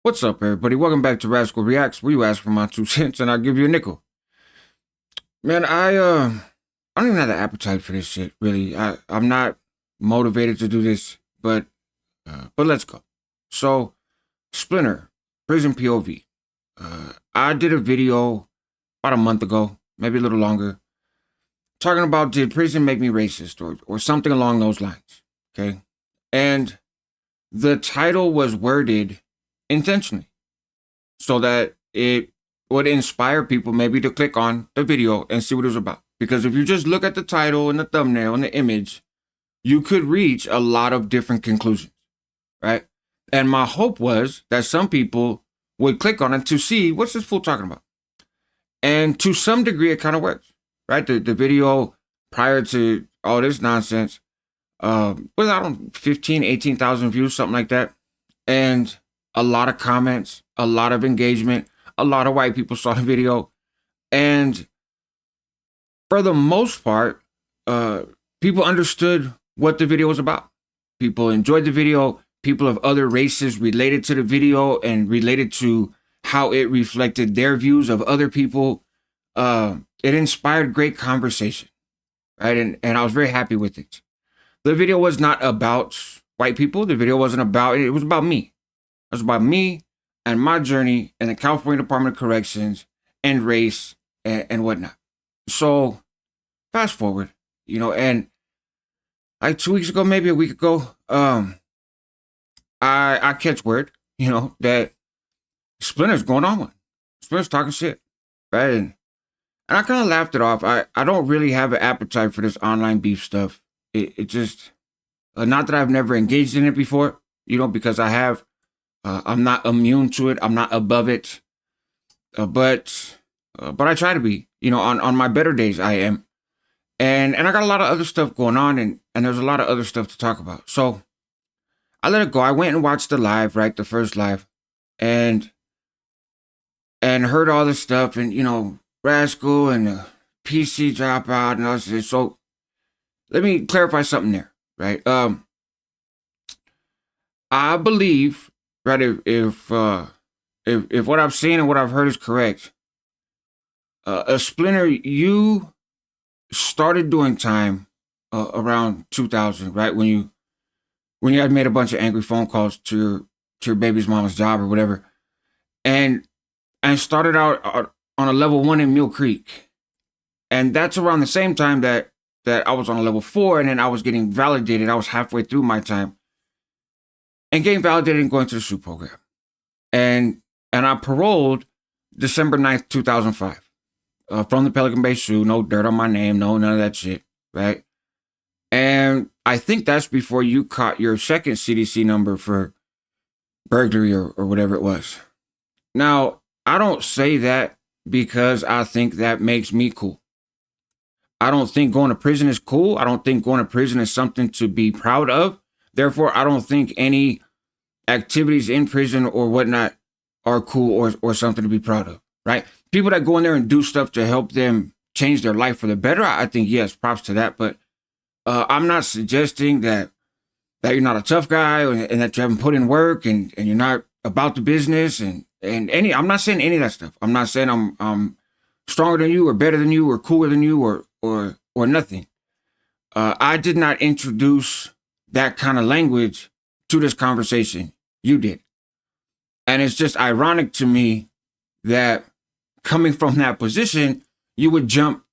What's up, everybody? Welcome back to Rascal Reacts, where you ask for my 2 cents and I give you a nickel. Man, I don't even have the appetite for this shit. Really, I'm not motivated to do this, but let's go. So, Splinter, prison POV. I did a video about a month ago, maybe a little longer, talking about did prison make me racist or something along those lines. Okay, and the title was worded intentionally so that it would inspire people maybe to click on the video and see what it was about. Because if you just look at the title and the thumbnail and the image, you could reach a lot of different conclusions, right? And my hope was that some people would click on it to see what's this fool talking about. And to some degree, it kind of works, right? The video prior to all this nonsense was, I don't know, 15, 18,000 views, something like that. And a lot of comments, a lot of engagement, a lot of white people saw the video. And for the most part, people understood what the video was about. People enjoyed the video. People of other races related to the video and related to how it reflected their views of other people. It inspired great conversation, right? And I was very happy with it. The video was not about white people. The video wasn't about it. It was about me. It was about me and my journey in the California Department of Corrections and race and whatnot. So fast forward, and like 2 weeks ago, maybe a week ago, I catch word, that Splinter's going on one. Splinter's talking shit, right? And I kind of laughed it off. I don't really have an appetite for this online beef stuff. It just, not that I've never engaged in it before, because I have. I'm not immune to it. I'm not above it. But I try to be, on my better days I am. And I got a lot of other stuff going on and there's a lot of other stuff to talk about. So I let it go. I went and watched the live, right? The first live and heard all this stuff and, Rascal and the PC dropout and all this. So let me clarify something there, right? I believe, right, if what I've seen and what I've heard is correct, a Splinter, you started doing time around 2000, right? When you had made a bunch of angry phone calls to your baby's mama's job or whatever, and started out on a level 1 in Mill Creek, and that's around the same time that I was on a level 4, and then I was getting validated. I was halfway through my time. And getting validated and going to the SHU program. And I paroled December 9th, 2005. From the Pelican Bay SHU, no dirt on my name, none of that shit, right? And I think that's before you caught your second CDC number for burglary or whatever it was. Now, I don't say that because I think that makes me cool. I don't think going to prison is cool. I don't think going to prison is something to be proud of. Therefore, I don't think any activities in prison or whatnot are cool or something to be proud of, right? People that go in there and do stuff to help them change their life for the better, I think, yes, props to that. But I'm not suggesting that you're not a tough guy and that you haven't put in work and you're not about the business and I'm not saying any of that stuff. I'm not saying I'm stronger than you or better than you or cooler than you or nothing. I did not introduce that kind of language to this conversation. You did. And it's just ironic to me that coming from that position, you would jump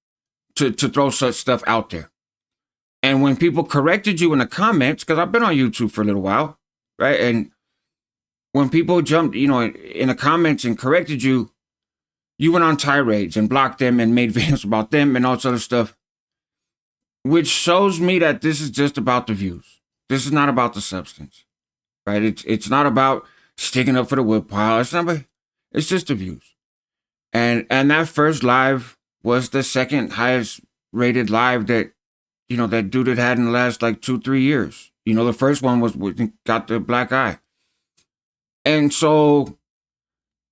to throw such stuff out there. And when people corrected you in the comments, because I've been on YouTube for a little while, right? And when people jumped, in the comments and corrected you, you went on tirades and blocked them and made videos about them and all this other stuff, which shows me that this is just about the views. This is not about the substance, right? It's not about sticking up for the wood pile. It's just the views. And that first live was the second highest rated live that dude had in the last like 2-3 years. The first one was got the black eye. And so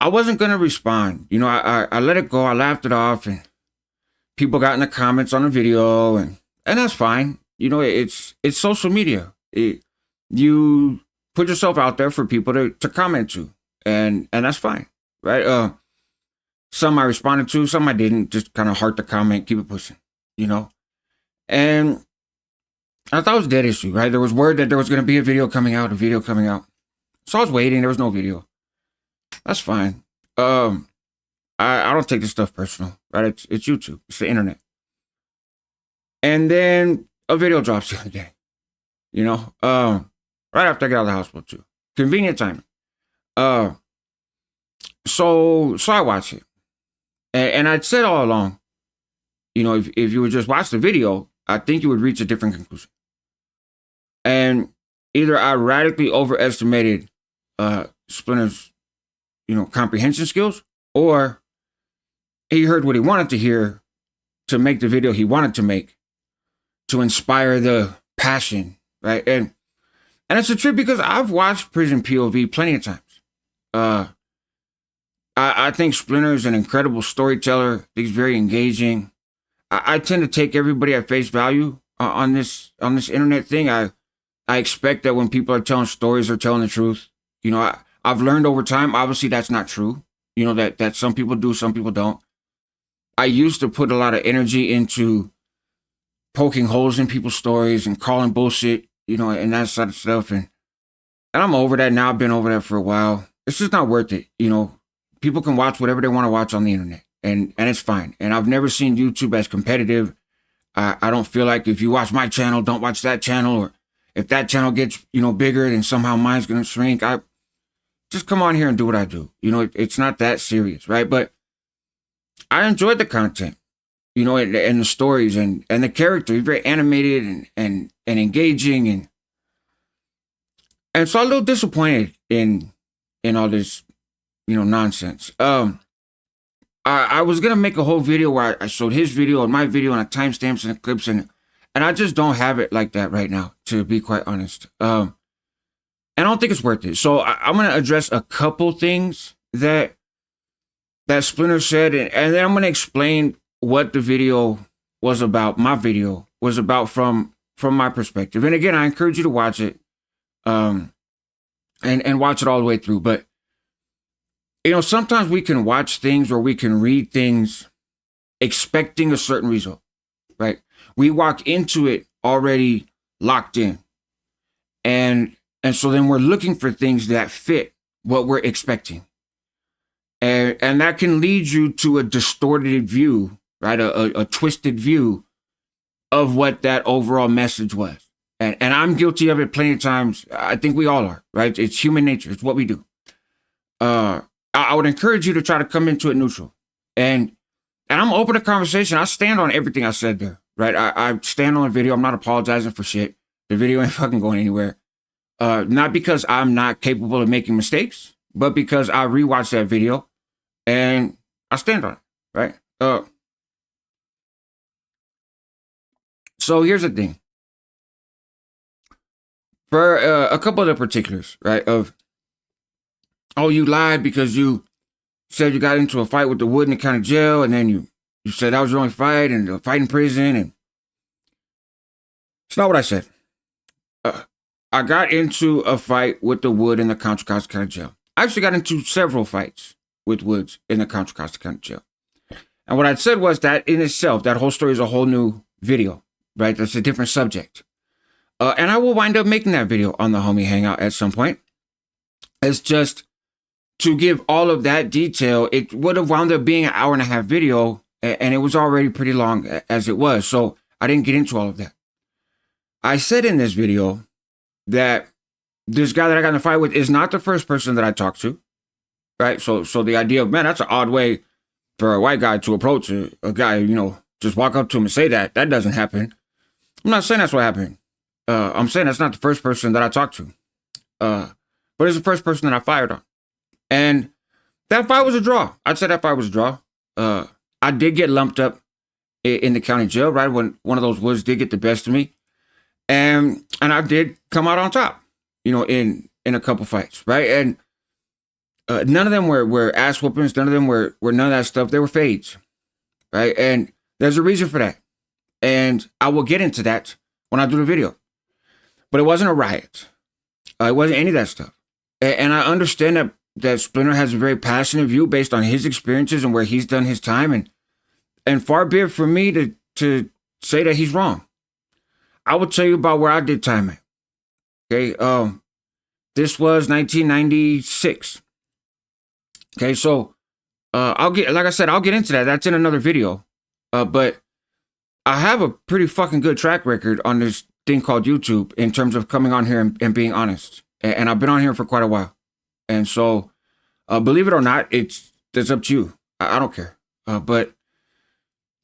I wasn't going to respond. I let it go. I laughed it off and people got in the comments on the video and that's fine. It's social media. You put yourself out there for people to comment to. and that's fine, right? Some I responded to, some I didn't. Just kind of heart the comment, keep it pushing, you know. And I thought it was a dead issue, right? There was word that there was going to be a video coming out. So I was waiting. There was no video. That's fine. I don't take this stuff personal, right? It's YouTube. It's the internet. And then a video drops the other day, you know, right after I get out of the hospital too. Convenient timing. So I watch it. And I'd said all along, you know, if you would just watch the video, I think you would reach a different conclusion. And either I radically overestimated Splinter's, you know, comprehension skills, or he heard what he wanted to hear to make the video he wanted to make, to inspire the passion, right? And it's a trip because I've watched Prison POV plenty of times. I think Splinter is an incredible storyteller. He's very engaging. I tend to take everybody at face value on this internet thing. I expect that when people are telling stories, they're telling the truth. You know, I've learned over time, obviously that's not true. You know, that some people do, some people don't. I used to put a lot of energy into poking holes in people's stories and calling bullshit, you know, and that sort of stuff. And I'm over that now. I've been over that for a while. It's just not worth it. You know, people can watch whatever they want to watch on the internet, and it's fine. And I've never seen YouTube as competitive. I don't feel like if you watch my channel, don't watch that channel, or if that channel gets, you know, bigger, then somehow mine's going to shrink. I just come on here and do what I do. You know, it's not that serious, right? But I enjoyed the content, you know, and the stories and the character. He's very animated and engaging, and so I'm a little disappointed in all this, you know, nonsense. I was gonna make a whole video where I showed his video and my video and I timestamps and the clips, and I just don't have it like that right now, to be quite honest. And I don't think it's worth it. So I'm gonna address a couple things that Splinter said, and then I'm gonna explain what the video was about. My video was about from my perspective. And again, I encourage you to watch it, and watch it all the way through. But you know, sometimes we can watch things or we can read things expecting a certain result, right? We walk into it already locked in. And so then we're looking for things that fit what we're expecting. And that can lead you to a distorted view, right? A twisted view of what that overall message was. And I'm guilty of it plenty of times. I think we all are, right? It's human nature. It's what we do. I would encourage you to try to come into it neutral. And I'm open to conversation. I stand on everything I said there, right? I stand on the video. I'm not apologizing for shit. The video ain't fucking going anywhere. Not because I'm not capable of making mistakes, but because I rewatched that video and I stand on it, right? So here's the thing. For a couple of the particulars, right, of, oh, you lied because you said you got into a fight with the Wood in the county jail, and then you said that was your only fight, and a fight in prison, and it's not what I said. I got into a fight with the Wood in the Contra Costa County jail. I actually got into several fights with Woods in the Contra Costa County jail. And what I said was that in itself, that whole story is a whole new video, right? That's a different subject. And I will wind up making that video on the Homie Hangout at some point. It's just, to give all of that detail, it would have wound up being an 1.5-hour video, and it was already pretty long as it was. So I didn't get into all of that. I said in this video that this guy that I got in a fight with is not the first person that I talked to, right? So the idea of, man, that's an odd way for a white guy to approach a guy, you know, just walk up to him and say that doesn't happen. I'm not saying that's what happened. I'm saying that's not the first person that I talked to. But it's the first person that I fired on. And that fight was a draw. I'd say that fight was a draw. I did get lumped up in the county jail, right? When one of those Woods did get the best of me. And I did come out on top, you know, in a couple fights, right? And none of them were ass whoopings. None of them were none of that stuff. They were fades, right? And there's a reason for that. And I will get into that when I do the video. But it wasn't a riot. It wasn't any of that stuff. And I understand that that Splinter has a very passionate view based on his experiences and where he's done his time, and far be it for me to say that he's wrong. I will tell you about where I did time at. Okay, this was 1996. Okay, so I'll get into that. That's in another video. But I have a pretty fucking good track record on this thing called YouTube in terms of coming on here and being honest. And I've been on here for quite a while. And so, believe it or not, that's up to you. I don't care. But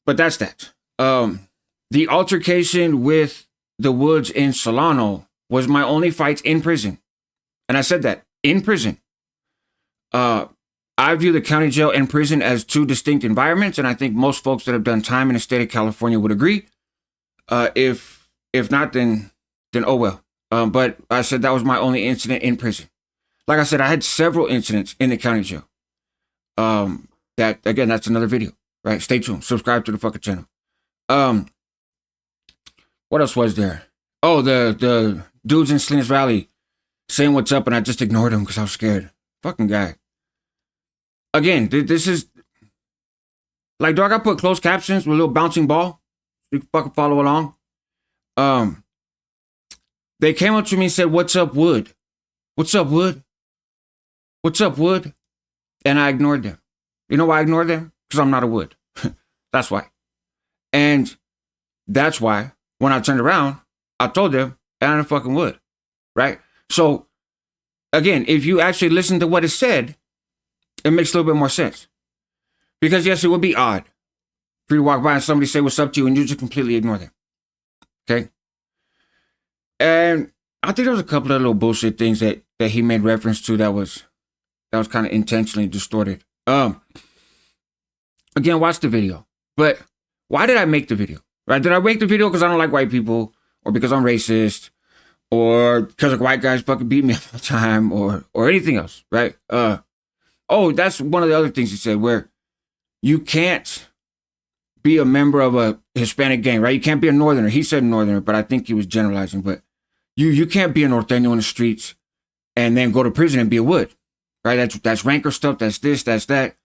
that's that. The altercation with the Woods in Solano was my only fight in prison. And I said that, in prison. I view the county jail and prison as two distinct environments, and I think most folks that have done time in the state of California would agree. If not, then oh well. But I said that was my only incident in prison. Like I said, I had several incidents in the county jail. That's another video, right? Stay tuned. Subscribe to the fucking channel. What else was there? Oh, the dudes in Salinas Valley saying what's up, and I just ignored them because I was scared. Fucking guy. Again, this is like, do I gotta put closed captions with a little bouncing ball so you can fucking follow along? They came up to me and said, "What's up, Wood? What's up, Wood? What's up, Wood?" And I ignored them. You know why I ignored them? Because I'm not a Wood. That's why. And that's why when I turned around, I told them, I'm a fucking Wood. Right? So, again, if you actually listen to what it said, it makes a little bit more sense. Because, yes, it would be odd for you to walk by and somebody say what's up to you and you just completely ignore them. Okay? And I think there was a couple of little bullshit things that he made reference to that was kind of intentionally distorted. Again, watch the video. But why did I make the video? Right? Did I make the video because I don't like white people, or because I'm racist, or because white guys fucking beat me all the time, or anything else, right? That's one of the other things he said, where you can't be a member of a Hispanic gang, right? You can't be a northerner. He said northerner, but I think he was generalizing. But you can't be a norteño in the streets and then go to prison and be a Wood, right? That's rancor stuff. That's this, that's that.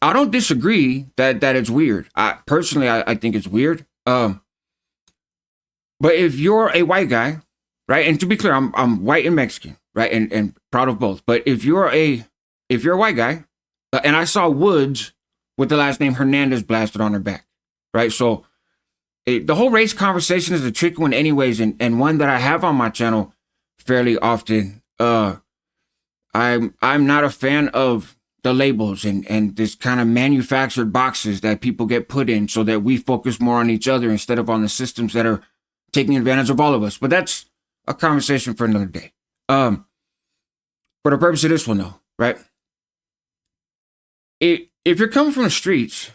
I don't disagree that it's weird. I think it's weird. But if you're a white guy, right? And to be clear, I'm white and Mexican, right? And proud of both. But if you're a white guy, and I saw Woods with the last name Hernandez blasted on her back, right? So the whole race conversation is a tricky one anyways, and one that I have on my channel fairly often. I'm not a fan of the labels and this kind of manufactured boxes that people get put in so that we focus more on each other instead of on the systems that are taking advantage of all of us. But that's a conversation for another day. For the purpose of this one though, right? If you're coming from the streets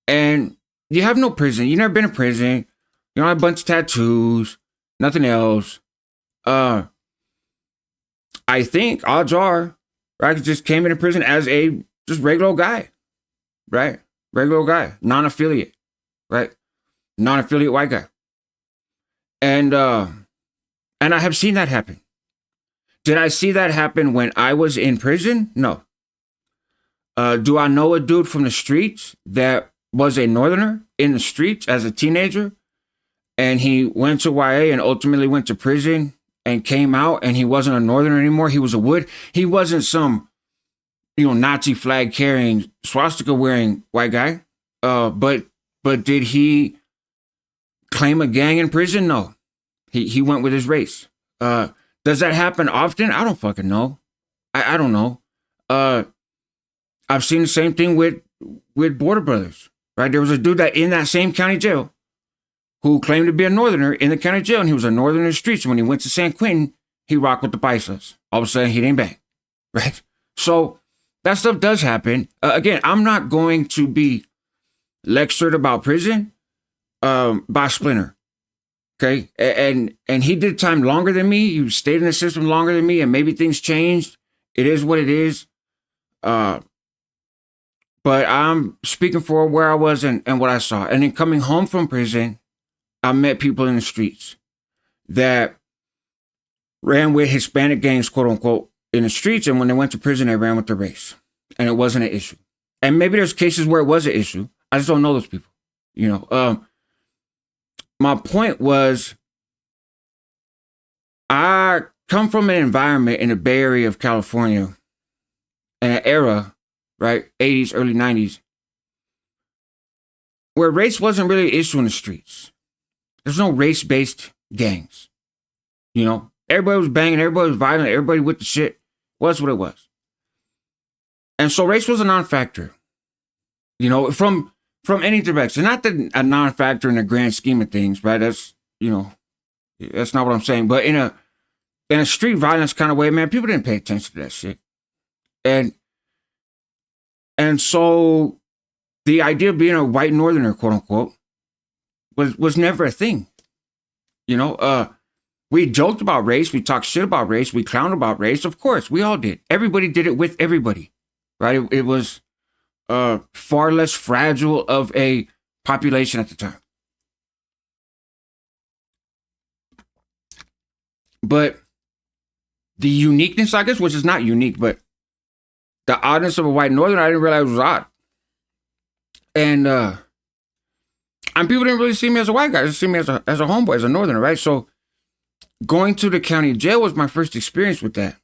and you have no prison, you've never been in prison, you don't have a bunch of tattoos, nothing else, I think odds are, right, you just came into prison as a just regular guy, right? Regular guy, non-affiliate, right? Non-affiliate white guy. And I have seen that happen. Did I see that happen when I was in prison? No. Do I know a dude from the streets that was a northerner in the streets as a teenager, and he went to YA and ultimately went to prison and came out and he wasn't a northerner anymore? He was a Wood. He wasn't some, Nazi flag carrying, swastika wearing white guy. But did he claim a gang in prison? No. He went with his race. Does that happen often? I don't fucking know. I don't know. I've seen the same thing with Border Brothers, right? There was a dude that in that same county jail who claimed to be a northerner in the county jail, and he was a northerner in the streets. And when he went to San Quentin, he rocked with the Paisas. All of a sudden, he didn't bang, right? So that stuff does happen. Again, I'm not going to be lectured about prison by Splinter, okay? And he did time longer than me. He stayed in the system longer than me, and maybe things changed. It is what it is. But I'm speaking for where I was and what I saw. And then coming home from prison, I met people in the streets that ran with Hispanic gangs, quote unquote, in the streets, and when they went to prison, they ran with the race, and it wasn't an issue. And maybe there's cases where it was an issue. I just don't know those people. My point was, I come from an environment in the Bay Area of California, in an era, right, 80s, early 90s, where race wasn't really an issue in the streets. There's no race-based gangs. Everybody was banging, everybody was violent, everybody with the shit. Was what it was. And so race was a non-factor, from any direction. Not that a non-factor in the grand scheme of things, right? That's, that's not what I'm saying. But in a street violence kind of way, man, people didn't pay attention to that shit. And so the idea of being a white northerner, quote unquote, was never a thing. We joked about race, we talked shit about race, we clowned about race. Of course, we all did. Everybody did it with everybody, right? It was far less fragile of a population at the time. But the uniqueness, I guess, which is not unique, but the oddness of a white northerner, I didn't realize was odd. And people didn't really see me as a white guy. They just see me as a homeboy, as a northerner, right? So going to the county jail was my first experience with that.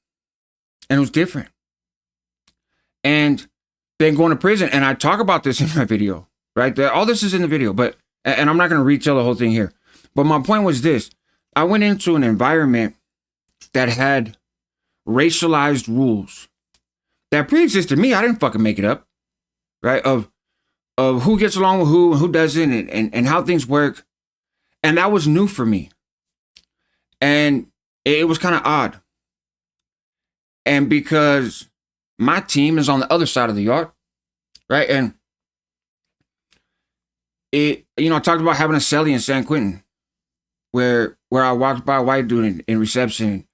And it was different. And then going to prison, and I talk about this in my video, right? All this is in the video, and I'm not going to retell the whole thing here. But my point was this. I went into an environment that had racialized rules that pre-existed me. I didn't fucking make it up, right? Of who gets along with who doesn't, and how things work. And that was new for me. And it was kind of odd. And because my team is on the other side of the yard, right? And I talked about having a celly in San Quentin where I walked by a white dude in reception,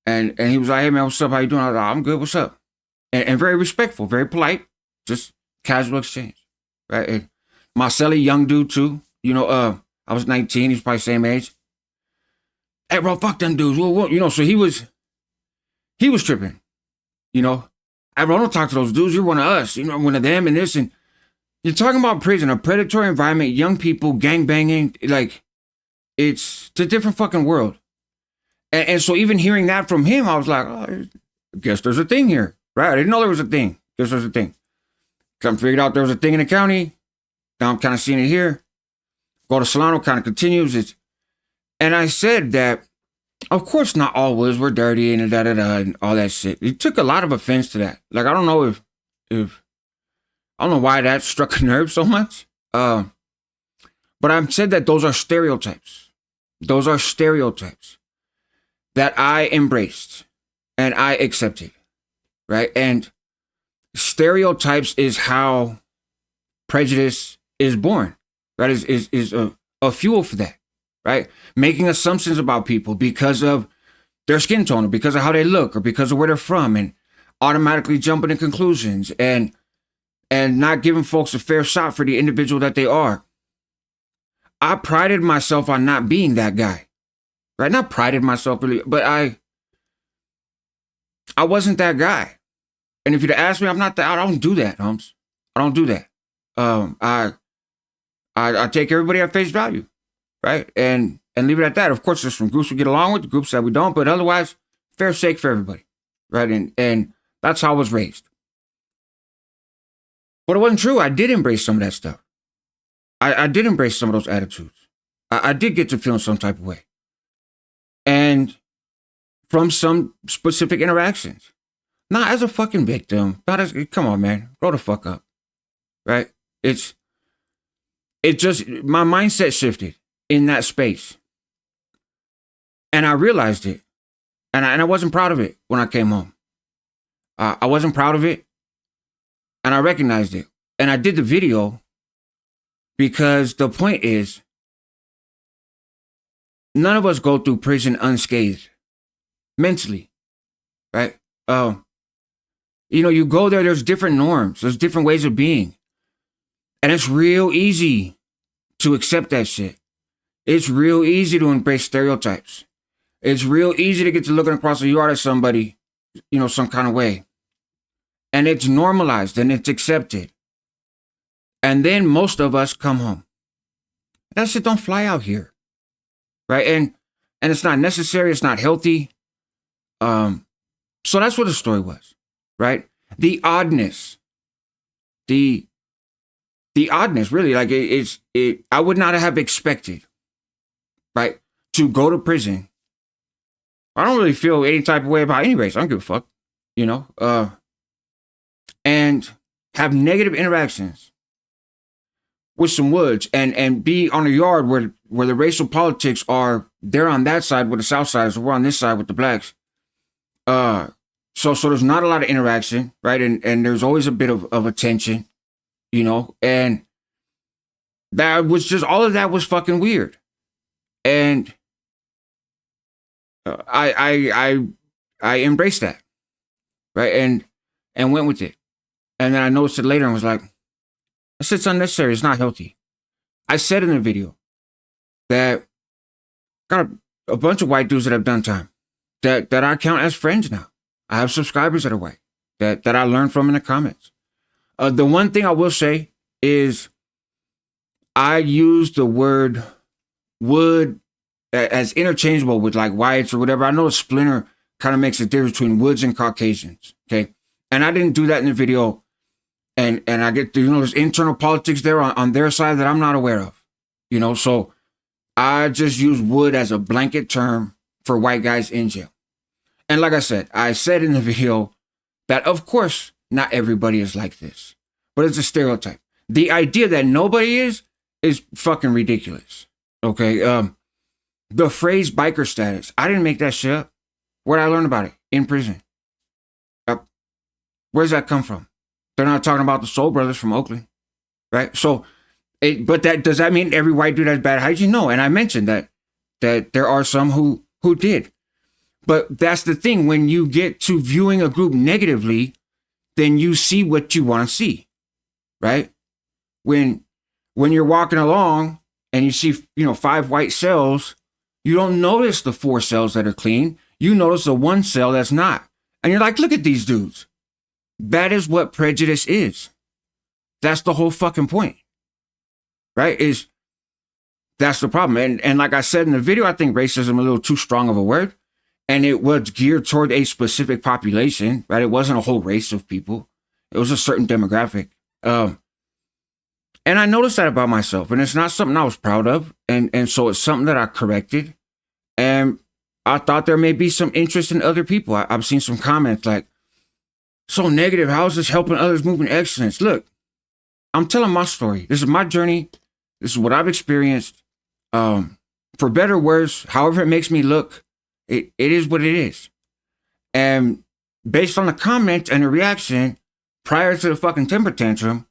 and he was like, "Hey man, what's up? How you doing?" I was like, "I'm good, what's up?" And very respectful, very polite, just casual exchange, right? And my celly, young dude too. I was 19, he's probably same age. Hey bro, fuck them dudes. Whoa. So he was tripping. Hey bro, don't talk to those dudes. You're one of us. One of them and this. And you're talking about prison, a predatory environment, young people, gang banging. Like, it's a different fucking world. And so even hearing that from him, I was like, oh, I guess there's a thing here. Right? I didn't know there was a thing. Guess there's a thing. Come figured out there was a thing in the county. Now I'm kind of seeing it here. Go to Solano, kind of continues. And I said that, of course, not all woods were dirty and and all that shit. He took a lot of offense to that. Like, I don't know if I don't know why that struck a nerve so much. But I've said that those are stereotypes. Those are stereotypes that I embraced and I accepted, right? And stereotypes is how prejudice is born, right? Is a fuel for that. Right? Making assumptions about people because of their skin tone, or because of how they look, or because of where they're from, and automatically jumping to conclusions and not giving folks a fair shot for the individual that they are. I prided myself on not being that guy. Right? Not prided myself really, but I wasn't that guy. And if you'd ask me, I'm not that. I don't do that, Holmes. I don't do that. I take everybody at face value. Right? And leave it at that. Of course, there's some groups we get along with, groups that we don't, but otherwise, fair shake for everybody. Right? And that's how I was raised. But it wasn't true. I did embrace some of that stuff. I did embrace some of those attitudes. I did get to feeling some type of way. And from some specific interactions. Not as a fucking victim. Come on, man. Grow the fuck up. Right? It just, my mindset shifted in that space. And I realized it. And I wasn't proud of it when I came home. I wasn't proud of it. And I recognized it. And I did the video because the point is, none of us go through prison unscathed. Mentally. Right? You go there, there's different norms. There's different ways of being. And it's real easy to accept that shit. It's real easy to embrace stereotypes. It's real easy to get to looking across the yard at somebody some kind of way. And it's normalized and it's accepted. And then most of us come home. That shit don't fly out here. Right? And it's not necessary. It's not healthy. So that's what the story was. Right? The oddness. The oddness, really. Like, I would not have expected, right, to go to prison. I don't really feel any type of way about any race. I don't give a fuck, and have negative interactions with some woods and be on a yard where the racial politics are, they're on that side with the South Siders, we're on this side with the blacks. So there's not a lot of interaction, right? And there's always a bit of a tension, and that was just, all of that was fucking weird. And I embraced that, right? And went with it. And then I noticed it later and was like, this shit's unnecessary. It's not healthy. I said in the video that got a bunch of white dudes that have done time that I count as friends now. I have subscribers that are white that I learned from in the comments. The one thing I will say is I use the word wood as interchangeable with like whites or whatever. I know Splinter kind of makes a difference between woods and Caucasians. Okay. And I didn't do that in the video. And I get, there's internal politics there on their side that I'm not aware of, so I just use wood as a blanket term for white guys in jail. And like I said in the video that, of course, not everybody is like this, but it's a stereotype. The idea that nobody is fucking ridiculous. Okay. The phrase biker status, I didn't make that shit up. Where'd I learn about it? In prison. Where's that come from? They're not talking about the Soul Brothers from Oakland, right? So, but does that mean every white dude has bad hygiene? No. And I mentioned that there are some who did. But that's the thing. When you get to viewing a group negatively, then you see what you want to see, right? When you're walking along and you see, 5 white cells, you don't notice the 4 cells that are clean. You notice the 1 cell that's not. And you're like, look at these dudes. That is what prejudice is. That's the whole fucking point, right? That's the problem. And like I said in the video, I think racism a little too strong of a word. And it was geared toward a specific population, right? It wasn't a whole race of people. It was a certain demographic. And I noticed that about myself. And it's not something I was proud of. And so it's something that I corrected. And I thought there may be some interest in other people. I've seen some comments like, so negative, how is this helping others move in excellence? Look, I'm telling my story. This is my journey. This is what I've experienced. For better or worse, however it makes me look, it is what it is. And based on the comments and the reaction prior to the fucking temper tantrum,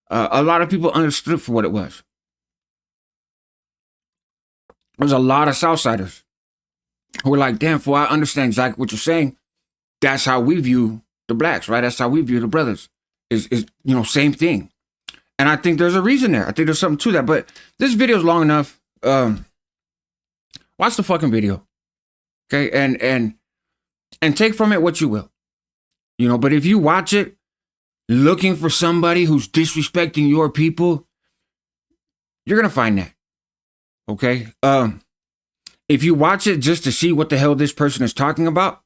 a lot of people understood for what it was. There's a lot of Southsiders who were like, damn, fool, I understand exactly what you're saying. That's how we view the blacks, right? That's how we view the brothers. Is same thing. And I think there's a reason there. I think there's something to that. But this video is long enough. Watch the fucking video. Okay? And take from it what you will. But if you watch it looking for somebody who's disrespecting your people, you're gonna find that. Okay? If you watch it just to see what the hell this person is talking about,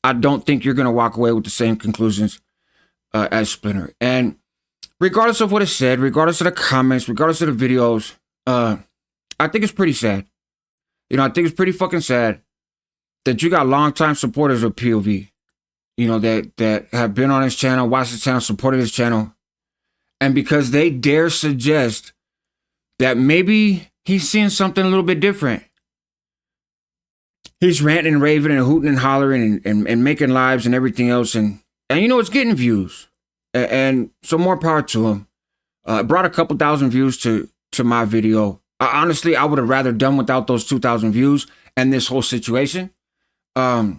I don't think you're going to walk away with the same conclusions as Splinter. And regardless of what is said, regardless of the comments, regardless of the videos, I think it's pretty sad. I think it's pretty fucking sad that you got longtime supporters of POV, that have been on his channel, watched his channel, supported his channel. And because they dare suggest that maybe he's seeing something a little bit different. He's ranting and raving and hooting and hollering and making lives and everything else. And it's getting views. And so more power to him. Brought a couple thousand views to my video. Honestly, I would have rather done without those 2,000 views and this whole situation. But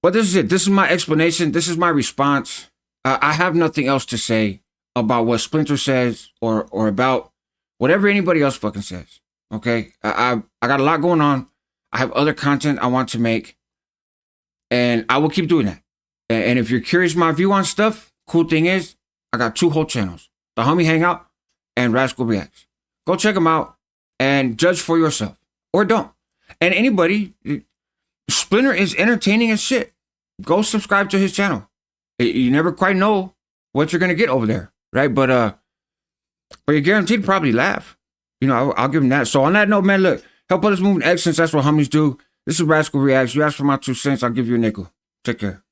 this is it. This is my explanation. This is my response. I have nothing else to say about what Splinter says or about whatever anybody else fucking says. Okay? I got a lot going on. I have other content I want to make, and I will keep doing that. And if you're curious my view on stuff, cool thing is, I got 2 whole channels. The Homie Hangout and Rascal Reacts. Go check them out and judge for yourself. Or don't. And anybody, Splinter is entertaining as shit. Go subscribe to his channel. You never quite know what you're going to get over there, right? But you're guaranteed to probably laugh. You know, I'll give him that. So on that note, man, look, help others move in excellence. That's what homies do. This is Rascal Reacts. You ask for my 2 cents, I'll give you a nickel. Take care.